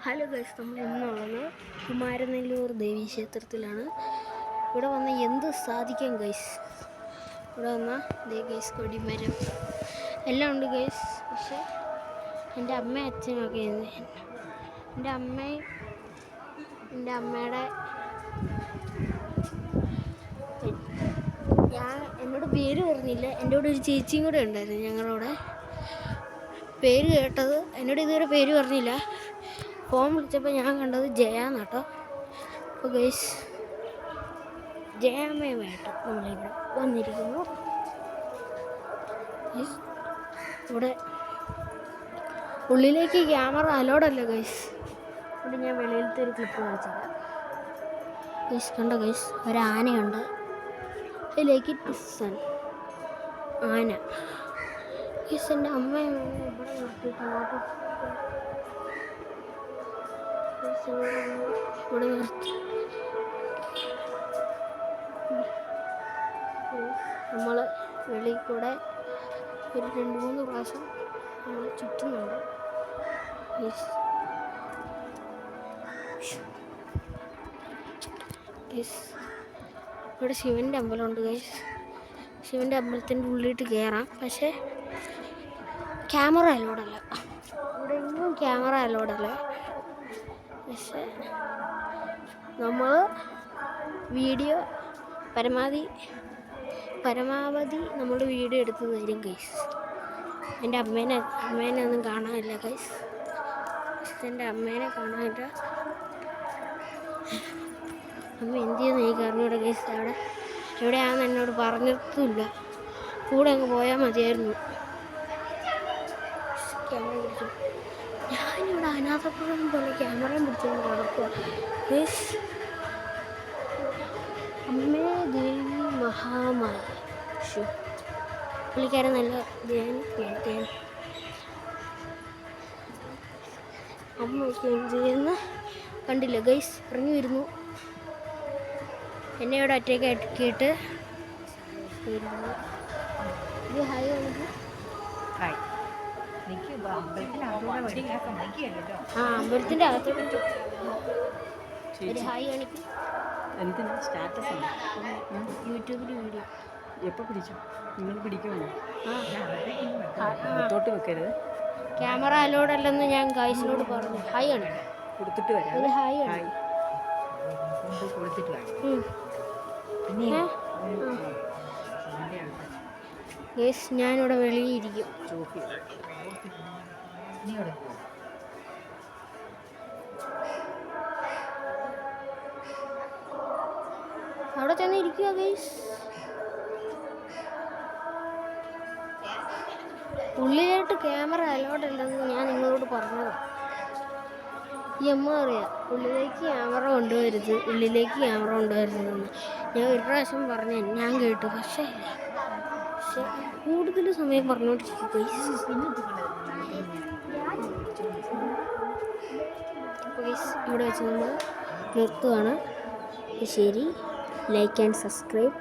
Hello guys, നമ്മൾ ഇന്നുള്ളത് കുമാരനെല്ലൂർ ദേവീക്ഷേത്രത്തിലാണ്. ഇവിടെ വന്ന് എന്ത് സാധിക്കാം ഗൈസ്. ഇവിടെ വന്ന ഗൈസ് കൊടിമരം എല്ലാം ഉണ്ട് ഗൈസ്. പക്ഷേ എൻ്റെ അമ്മയും അച്ഛനും ഒക്കെ എൻ്റെ അമ്മയുടെ എന്നോട് പേര് പറഞ്ഞില്ല. എൻ്റെ കൂടെ ഒരു ചേച്ചിയും കൂടെ ഉണ്ടായിരുന്നു ഞങ്ങളോടെ. പേര് കേട്ടത് എന്നോട് ഇതുവരെ പേര് പറഞ്ഞില്ല. ഫോൺ വിളിച്ചപ്പോൾ ഞാൻ കണ്ടത് ജയ എന്നാട്ടോ. അപ്പോൾ ഗൈസ് ജയാമ്മയുമായിട്ട് നമ്മളിവിടെ വന്നിരിക്കുന്നു. ഇവിടെ ഉള്ളിലേക്ക് ക്യാമറ അലോഡല്ല ഗൈസ്. ഇവിടെ ഞാൻ വെളിയിലത്തെ ഒരു ക്ലിപ്പ് കാണിച്ചത് ഗൈസ്. കണ്ടോ ഗൈസ്, ഒരാനയുണ്ട്. അതിലേക്ക് ടിസൺ ആന ഗൈസ്. എൻ്റെ അമ്മയും ഇവിടെ നിർത്തിയിട്ടുണ്ട്. ഇവിടെ നിർത്തി നമ്മൾ വെളിയിൽ കൂടെ ഒരു 2-3 പ്രാവശ്യം നമ്മൾ ചുറ്റുന്നുണ്ട്. ഇവിടെ ശിവൻ്റെ അമ്പലമുണ്ട് ഗൈസ്. ശിവൻ്റെ അമ്പലത്തിൻ്റെ ഉള്ളിട്ട് കയറാം, പക്ഷേ ക്യാമറ അലോഡല്ല. ഇവിടെ എങ്ങും ക്യാമറ അലോഡല്ല. പക്ഷേ നമ്മൾ വീഡിയോ പരമാവധി നമ്മൾ വീഡിയോ എടുത്ത് തരും ഗൈസ്. എൻ്റെ അമ്മേനെ ഒന്നും കാണാനില്ല ഗൈസ്. എൻ്റെ അമ്മേനെ കാണാനില്ല. അമ്മ എന്ത് ചെയ്യുന്നു എനിക്ക് അറിഞ്ഞൂടെ ഗൈസ്. എവിടെയാണെന്ന് എന്നോട് പറഞ്ഞിട്ടില്ല. കൂടെ അങ്ങ് പോയാൽ മതിയായിരുന്നു. ക്യാമറ പിടിച്ചു. ഞാനിവിടെ അനാഥപ്പുറം പോലെ ക്യാമറയും പിടിച്ചുകൊണ്ട് നടക്കുക ഗൈസ്. അമ്മേ ദേവി മഹാമായ പുള്ളിക്കാരൻ നല്ല ധ്യാനം. അമ്മയ്ക്ക് എന്ത് ചെയ്യുന്ന കണ്ടില്ല ഗൈസ്. ഇറങ്ങി വരുന്നു. എന്നെ ഇവിടെ ഒറ്റയ്ക്ക് ആക്കിയിട്ട് വരുന്നു. ഇത് ഹായ് കാണിക്കും. അമ്പലത്തിൻ്റെ അകത്തോട്ട് ഒരു ഹായ് കാണിക്കും. എന്തിനാ സ്റ്റാറ്റസ് യൂട്യൂബിൽ വീഡിയോ എപ്പോൾ പിടിച്ചു? നിങ്ങൾ പിടിക്കുമോ? അകത്തോട്ട് വെക്കരുത്. ക്യാമറ അലോഡല്ലെന്ന് ഞാൻ ഗൈസിനോട് പറഞ്ഞു. ഹായ് കാണിക്കും. കൊടുത്തിട്ട് വരാം. ഹായ് കാണിക്കും. കൊടുത്തിട്ട് ഗൈസ് ഞാനിവിടെ വെളിയിരിക്കും. അവിടെ ചെന്ന് ഇരിക്കുക ഗൈസ്. ഉള്ളിലായിട്ട് ക്യാമറ അലോഡല്ലെന്ന് ഞാൻ നിങ്ങളോട് പറഞ്ഞത്. ഈ അമ്മ അറിയാം ഉള്ളിലേക്ക് ക്യാമറ കൊണ്ടുവരുന്നതെന്ന് ഞാൻ ഒരു പ്രാവശ്യം പറഞ്ഞു. ഞാൻ കേട്ടു. പക്ഷേ കൂടുതൽ സമയം പറഞ്ഞുകൊണ്ടിരിക്കും ഗൈസ്. അപ്പോൾ ഗൈസ് ഇവിടെ വെച്ച് നമ്മൾ നിർത്തുകയാണ്. ശരി, ലൈക്ക് ആൻഡ് സബ്സ്ക്രൈബ്.